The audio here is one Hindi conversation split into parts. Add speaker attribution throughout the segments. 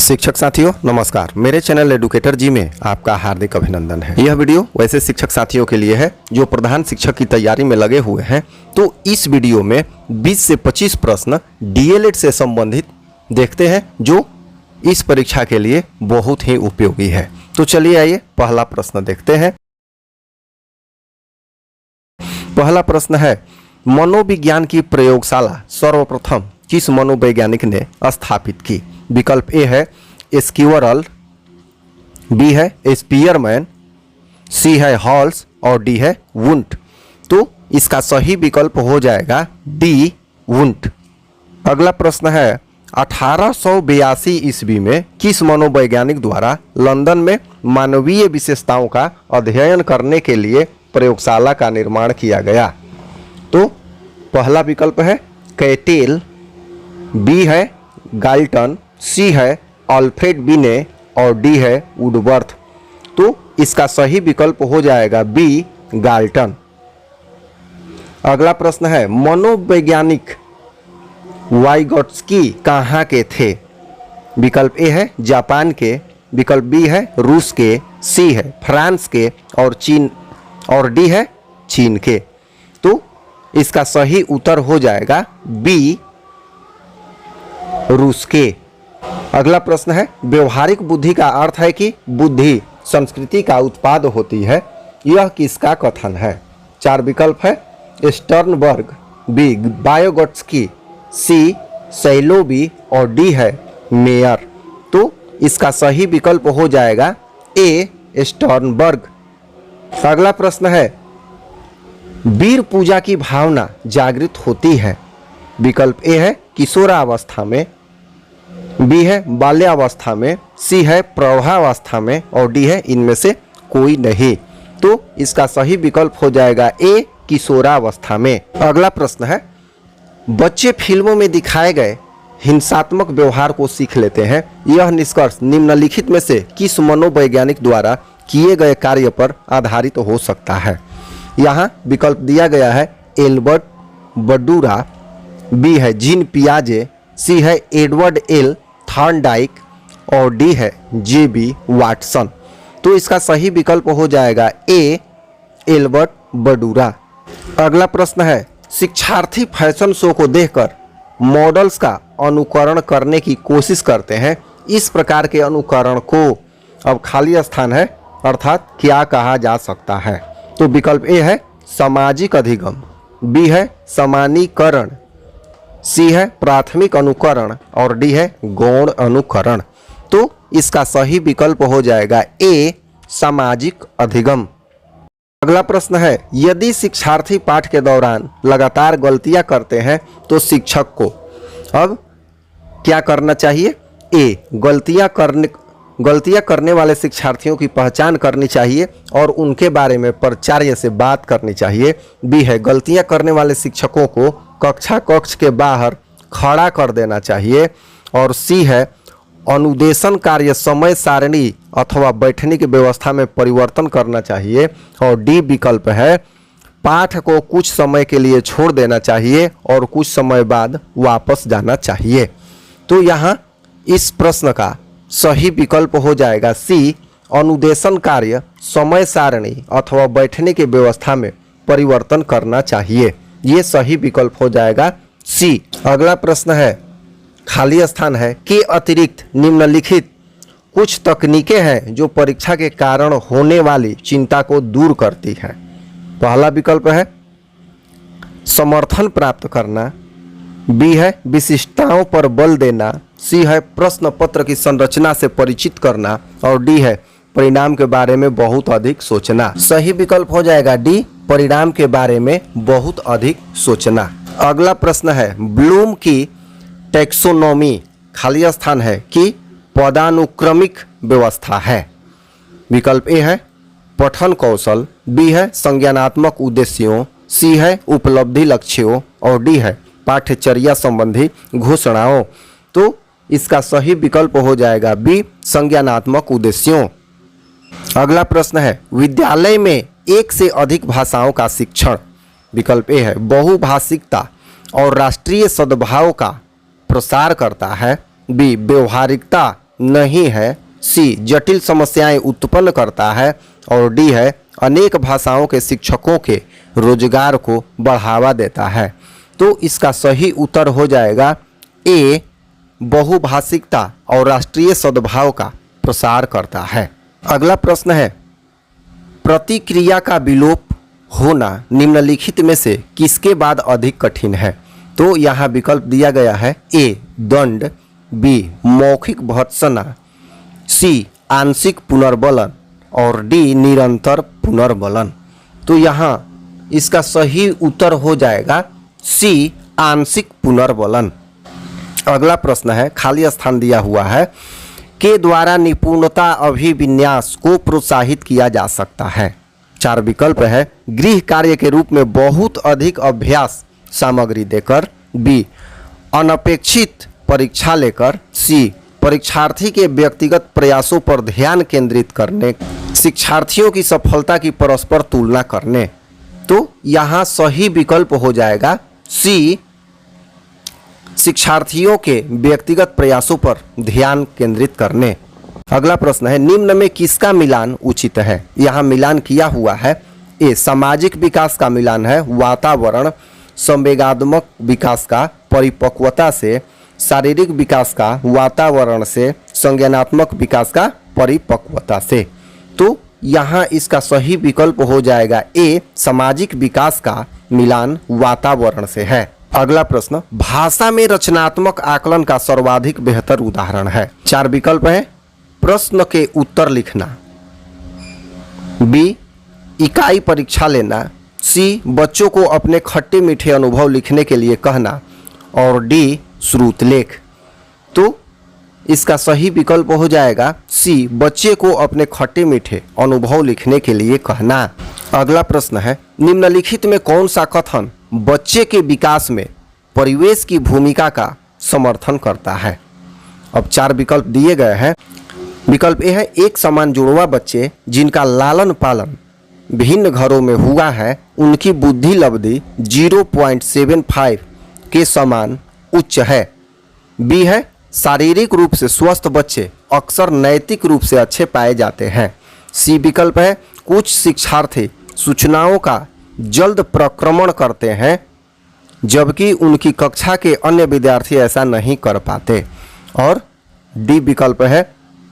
Speaker 1: शिक्षक साथियों नमस्कार। मेरे चैनल एडुकेटर जी में आपका हार्दिक अभिनंदन है। यह वीडियो वैसे शिक्षक साथियों के लिए है जो प्रधान शिक्षक की तैयारी में लगे हुए हैं। तो इस वीडियो में 20 से 25 प्रश्न डीएलएड से संबंधित देखते हैं जो इस परीक्षा के लिए बहुत ही उपयोगी है। तो चलिए आइए पहला प्रश्न देखते हैं। पहला प्रश्न है, मनोविज्ञान की प्रयोगशाला सर्वप्रथम किस मनोवैज्ञानिक ने स्थापित की? विकल्प ए है स्क्यूरल, बी है स्पीयरमैन, सी है हॉल्स और डी है वुंट। तो इसका सही विकल्प हो जाएगा डी वुंट। अगला प्रश्न है, 1882 ईस्वी में किस मनोवैज्ञानिक द्वारा लंदन में मानवीय विशेषताओं का अध्ययन करने के लिए प्रयोगशाला का निर्माण किया गया? तो पहला विकल्प है कैटेल, बी है गाल्टन, सी है अल्फ्रेड बिने और डी है वुडवर्थ। तो इसका सही विकल्प हो जाएगा बी गाल्टन। अगला प्रश्न है, मनोवैज्ञानिक वाइगोट्स्की कहाँ के थे? विकल्प ए है जापान के, विकल्प बी है रूस के, सी है फ्रांस के और चीन और डी है चीन के। तो इसका सही उत्तर हो जाएगा बी रूस के। अगला प्रश्न है, व्यवहारिक बुद्धि का अर्थ है कि बुद्धि संस्कृति का उत्पाद होती है, यह किसका कथन है? चार विकल्प है स्टर्नबर्ग, बी वाइगोट्स्की, सी सैलोबी और डी है मेयर। तो इसका सही विकल्प हो जाएगा ए स्टर्नबर्ग। अगला प्रश्न है, वीर पूजा की भावना जागृत होती है? विकल्प ए है किशोरावस्था में, बी है बाल्यावस्था में, सी है प्रौढ़ावस्था में और डी है इनमें से कोई नहीं। तो इसका सही विकल्प हो जाएगा ए किशोरावस्था में। अगला प्रश्न है, बच्चे फिल्मों में दिखाए गए हिंसात्मक व्यवहार को सीख लेते हैं, यह निष्कर्ष निम्नलिखित में से किस मनोवैज्ञानिक द्वारा किए गए कार्य पर आधारित हो सकता है? यहाँ विकल्प दिया गया है एल्बर्ट बडूरा, बी है जीन पियाजे, सी है एडवर्ड एल थॉर्नडाइक और डी है जेबी वाटसन। तो इसका सही विकल्प हो जाएगा ए एल्बर्ट बडूरा। अगला प्रश्न है, शिक्षार्थी फैशन शो को देखकर मॉडल्स का अनुकरण करने की कोशिश करते हैं, इस प्रकार के अनुकरण को अब खाली स्थान है अर्थात क्या कहा जा सकता है? तो विकल्प ए है सामाजिक अधिगम, बी है सामान्यीकरण, सी है प्राथमिक अनुकरण और डी है गौण अनुकरण। तो इसका सही विकल्प हो जाएगा ए सामाजिक अधिगम। अगला प्रश्न है, यदि शिक्षार्थी पाठ के दौरान लगातार गलतियां करते हैं तो शिक्षक को अब क्या करना चाहिए? ए गलतियां करने वाले शिक्षार्थियों की पहचान करनी चाहिए और उनके बारे में प्राचार्य से बात करनी चाहिए, बी है गलतियां करने वाले शिक्षकों को कक्ष के बाहर खड़ा कर देना चाहिए और सी है अनुदेशन कार्य समय सारणी अथवा बैठने की व्यवस्था में परिवर्तन करना चाहिए और डी विकल्प है पाठ को कुछ समय के लिए छोड़ देना चाहिए और कुछ समय बाद वापस जाना चाहिए। तो यहाँ इस प्रश्न का सही विकल्प हो जाएगा सी अनुदेशन कार्य समय सारणी अथवा बैठने की व्यवस्था में परिवर्तन करना चाहिए। ये सही विकल्प हो जाएगा सी। अगला प्रश्न है, खाली स्थान है के अतिरिक्त निम्नलिखित कुछ तकनीकें हैं जो परीक्षा के कारण होने वाली चिंता को दूर करती हैं। पहला विकल्प है समर्थन प्राप्त करना, बी है विशिष्टताओं पर बल देना, सी है प्रश्न पत्र की संरचना से परिचित करना और डी है परिणाम के बारे में बहुत अधिक सोचना। सही विकल्प हो जाएगा डी परिणाम के बारे में बहुत अधिक सोचना। अगला प्रश्न है, ब्लूम की टैक्सोनॉमी खाली स्थान है कि पदानुक्रमिक व्यवस्था है? विकल्प ए है पठन कौशल, बी है संज्ञानात्मक उद्देश्यों, सी है उपलब्धि लक्ष्यों और डी है पाठ्यचर्या संबंधी घोषणाओं। तो इसका सही विकल्प हो जाएगा बी संज्ञानात्मक उद्देश्यों। अगला प्रश्न है, विद्यालय में एक से अधिक भाषाओं का शिक्षण? विकल्प ए है बहुभाषिकता और राष्ट्रीय सद्भाव का प्रसार करता है, बी व्यवहारिकता नहीं है, सी जटिल समस्याएं उत्पन्न करता है और डी है अनेक भाषाओं के शिक्षकों के रोजगार को बढ़ावा देता है। तो इसका सही उत्तर हो जाएगा ए, बहुभाषिकता और राष्ट्रीय सद्भाव का प्रसार करता है। अगला प्रश्न है प्रतिक्रिया का विलोप होना निम्नलिखित में से किसके बाद अधिक कठिन है? तो यहाँ विकल्प दिया गया है ए दंड, बी मौखिक भर्त्सना, सी आंशिक पुनर्बलन और डी निरंतर पुनर्बलन। तो यहाँ इसका सही उत्तर हो जाएगा सी आंशिक पुनर्बलन। अगला प्रश्न है खाली स्थान दिया हुआ है के द्वारा निपुणता अभिविन्यास को प्रोत्साहित किया जा सकता है। 4 विकल्प है गृह कार्य के रूप में बहुत अधिक अभ्यास सामग्री देकर, बी अनपेक्षित परीक्षा लेकर, सी परीक्षार्थी के व्यक्तिगत प्रयासों पर ध्यान केंद्रित करने, शिक्षार्थियों की सफलता की परस्पर तुलना करने। तो यहाँ सही विकल्प हो जाएगा सी शिक्षार्थियों के व्यक्तिगत प्रयासों पर ध्यान केंद्रित करने। अगला प्रश्न है निम्न में किसका मिलान उचित है? यहाँ मिलान किया हुआ है ए सामाजिक विकास का मिलान है वातावरण, संवेगात्मक विकास का परिपक्वता से, शारीरिक विकास का वातावरण से, संज्ञानात्मक विकास का परिपक्वता से। तो यहाँ इसका सही विकल्प हो जाएगा ए सामाजिक विकास का मिलान वातावरण से है। अगला प्रश्न भाषा में रचनात्मक आकलन का सर्वाधिक बेहतर उदाहरण है। 4 विकल्प है प्रश्न के उत्तर लिखना, बी इकाई परीक्षा लेना, सी बच्चों को अपने खट्टे मीठे अनुभव लिखने के लिए कहना और डी श्रुतलेख। तो इसका सही विकल्प हो जाएगा सी बच्चे को अपने खट्टे मीठे अनुभव लिखने के लिए कहना। अगला प्रश्न है निम्नलिखित में कौन सा कथन बच्चे के विकास में परिवेश की भूमिका का समर्थन करता है? अब 4 विकल्प दिए गए हैं। विकल्प ए है एक समान जुड़वा बच्चे जिनका लालन पालन भिन्न घरों में हुआ है उनकी बुद्धि लब्धि 0.75 के समान उच्च है। बी है शारीरिक रूप से स्वस्थ बच्चे अक्सर नैतिक रूप से अच्छे पाए जाते हैं। सी विकल्प है कुछ शिक्षार्थी सूचनाओं का जल्द प्रक्रमण करते हैं जबकि उनकी कक्षा के अन्य विद्यार्थी ऐसा नहीं कर पाते। और डी विकल्प है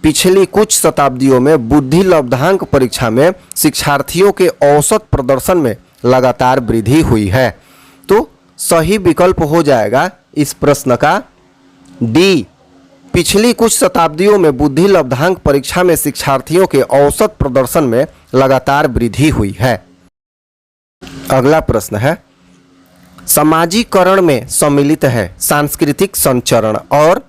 Speaker 1: पिछली कुछ शताब्दियों में बुद्धि लब्धांक परीक्षा में शिक्षार्थियों के औसत प्रदर्शन में लगातार वृद्धि हुई है। तो सही विकल्प हो जाएगा इस प्रश्न का डी पिछली कुछ शताब्दियों में बुद्धि लब्धांक परीक्षा में शिक्षार्थियों के औसत प्रदर्शन में लगातार वृद्धि हुई है। अगला प्रश्न है समाजीकरण में सम्मिलित है सांस्कृतिक संचरण और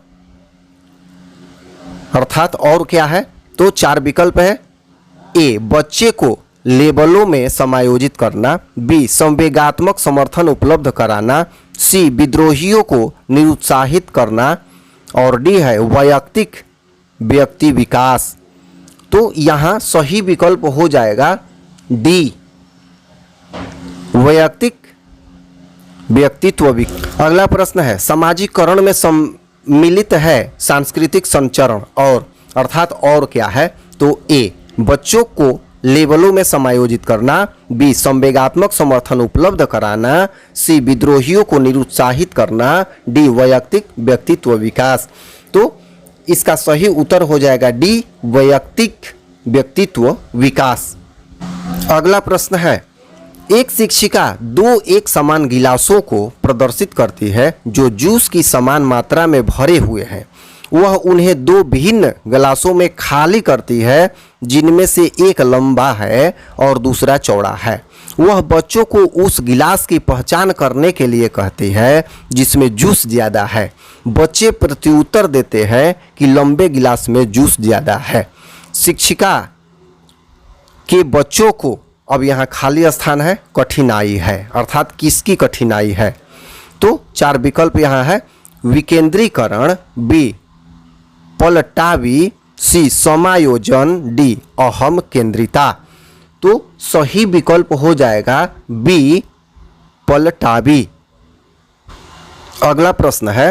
Speaker 1: अर्थात और क्या है? तो 4 विकल्प है ए बच्चे को लेबलों में समायोजित करना, बी संवेगात्मक समर्थन उपलब्ध कराना, सी विद्रोहियों को निरुत्साहित करना और डी है वैयक्तिक व्यक्ति विकास। तो यहाँ सही विकल्प हो जाएगा डी वैयक्तिक व्यक्तित्व विकास। अगला प्रश्न है समाजीकरण में सम्मिलित है सांस्कृतिक संचरण और अर्थात और क्या है? तो ए बच्चों को लेबलों में समायोजित करना, बी संवेगात्मक समर्थन उपलब्ध कराना, सी विद्रोहियों को निरुत्साहित करना, डी वैयक्तिक व्यक्तित्व विकास। तो इसका सही उत्तर हो जाएगा डी वैयक्तिक व्यक्तित्व विकास। अगला प्रश्न है एक शिक्षिका 2 एक समान गिलासों को प्रदर्शित करती है जो जूस की समान मात्रा में भरे हुए हैं। वह उन्हें 2 भिन्न गिलासों में खाली करती है जिनमें से एक लंबा है और दूसरा चौड़ा है। वह बच्चों को उस गिलास की पहचान करने के लिए कहती है जिसमें जूस ज़्यादा है। बच्चे प्रत्युत्तर देते हैं कि लंबे गिलास में जूस ज़्यादा है। शिक्षिका के बच्चों को अब यहाँ खाली स्थान है कठिनाई है अर्थात किसकी कठिनाई है? तो 4 विकल्प यहाँ है विकेंद्रीकरण, बी पलटावी, सी समायोजन, डी अहम केंद्रिता। तो सही विकल्प हो जाएगा बी पलटावी। अगला प्रश्न है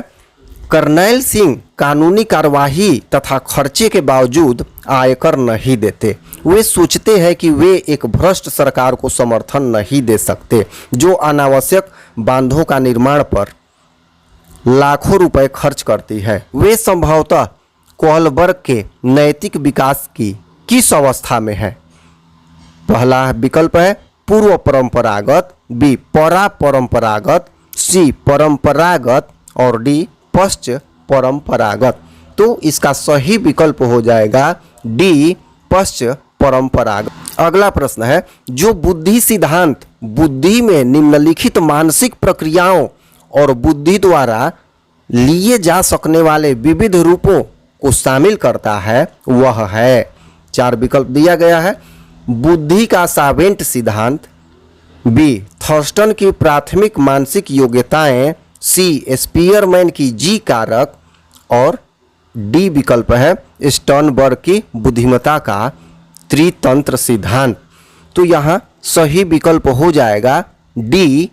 Speaker 1: करनैल सिंह कानूनी कार्यवाही तथा खर्चे के बावजूद आयकर नहीं देते। वे सोचते हैं कि वे एक भ्रष्ट सरकार को समर्थन नहीं दे सकते जो अनावश्यक बांधों का निर्माण पर लाखों रुपए खर्च करती है। वे संभवतः कोहलबर्ग के नैतिक विकास की किस अवस्था में है? पहला विकल्प है पूर्व परंपरागत, बी परापरंपरागत, सी परंपरागत और डी पश्च परंपरागत। तो इसका सही विकल्प हो जाएगा डी पश्च परंपरागत। अगला प्रश्न है जो बुद्धि सिद्धांत बुद्धि में निम्नलिखित मानसिक प्रक्रियाओं और बुद्धि द्वारा लिए जा सकने वाले विविध रूपों को शामिल करता है वह है, 4 विकल्प दिया गया है। बुद्धि का सावेंट सिद्धांत, बी थर्स्टन की प्राथमिक मानसिक योग्यताएं, सी स्पीयरमैन की जी कारक और डी विकल्प है स्टर्नबर्ग की बुद्धिमत्ता का त्रितंत्र सिद्धांत। तो यहाँ सही विकल्प हो जाएगा डी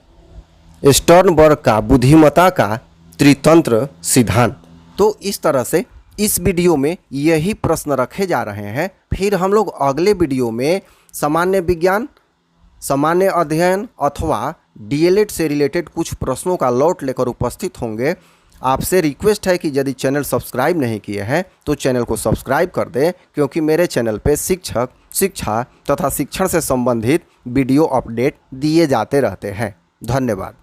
Speaker 1: स्टर्नबर्ग का बुद्धिमत्ता का त्रितंत्र सिद्धांत। तो इस तरह से इस वीडियो में यही प्रश्न रखे जा रहे हैं। फिर हम लोग अगले वीडियो में सामान्य विज्ञान, सामान्य अध्ययन अथवा डीएलएड से रिलेटेड कुछ प्रश्नों का लॉट लेकर उपस्थित होंगे। आपसे रिक्वेस्ट है कि यदि चैनल सब्सक्राइब नहीं किए हैं तो चैनल को सब्सक्राइब कर दें, क्योंकि मेरे चैनल पे शिक्षक, शिक्षा तथा शिक्षण से संबंधित वीडियो अपडेट दिए जाते रहते हैं। धन्यवाद।